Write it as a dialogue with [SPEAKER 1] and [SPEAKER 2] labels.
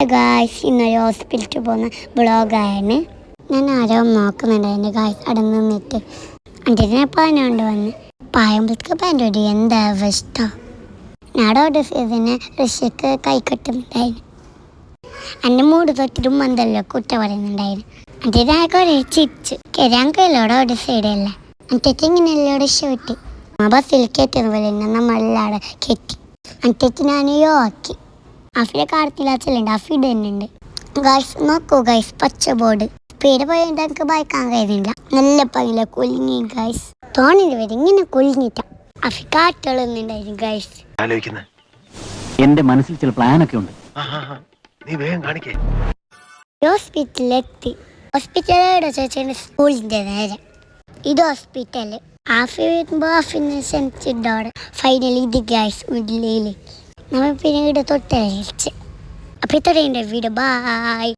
[SPEAKER 1] Guys ഇന്നൊരു ഹോസ്പിറ്റലിൽ പോകുന്ന ബ്ലോഗാണ്. ഞാൻ ആരോ നോക്കുന്നുണ്ടായിരുന്നു ഗായ്സ് അവിടെ നിന്നിട്ട്. എൻ്റെ പാനുകൊണ്ട് വന്ന് പായമ്പലത്തേക്ക് പാൻ്റെ എന്താ അവസ്ഥ. ഞാൻ ഓർഡർ ചെയ്തതിന് ഋഷിക്ക് കൈക്കട്ടുന്നുണ്ടായിരുന്നു. എൻ്റെ മൂട് തൊട്ടിട്ടും എന്തല്ലോ കുറ്റ പറയുന്നുണ്ടായിരുന്നു. എൻ്റെ കുറേ ചിരിച്ചു കയറാൻ കയ്യിലോടെ ഓർഡർ ചെയ്തല്ലേ. എന്നിട്ട് ഇങ്ങനെയല്ലോടെ ഷൂട്ട് ബസ്സിൽ കയറ്റുന്ന പോലെ നമ്മളവിടെ കെട്ടി എന്നിട്ട് ഞാൻ ആക്കി അഫിയുടെ കാർത്തിലാച്ചലുണ്ട്. അഫിഡ് തന്നെ ഉണ്ട് ഗൈസ്. നോക്കൂ ഗൈസ്, പച്ച ബോർഡ് സ്പീഡ് പോയിട്ട് എനിക്ക് ബൈക്കാൻ കഴിയുന്നില്ല. നല്ല പയ്യില്ല കുലുങ്ങി ഗൈസ്. തോന്നിട്ട് വരും ഇങ്ങനെ കുലുങ്ങിട്ട അഫി കാറ്റുള്ളുന്നുണ്ടായിരുന്നു ഗൈസ്.
[SPEAKER 2] എന്റെ മനസ്സിൽ ചില പ്ലാനൊക്കെ ഉണ്ട്.
[SPEAKER 1] ഹോസ്പിറ്റലിലെത്തി. ഹോസ്പിറ്റലിലൂടെ ചോദിച്ചാൽ സ്കൂളിൻ്റെ നേരെ ഇത് ഹോസ്പിറ്റല്. ആഫി വരുമ്പോൾ ആഫിനെ ക്ഷണിച്ചിട്ടോടെ ഫൈനലി ഇത് ഗൈസ് ഉള്ളിൽ നമ്മൾ പിന്നെ ഇവിടെ തൊട്ടഴിച്ച്. അപ്പോൾ ഇത്രയും വീഡിയോ. ബൈ.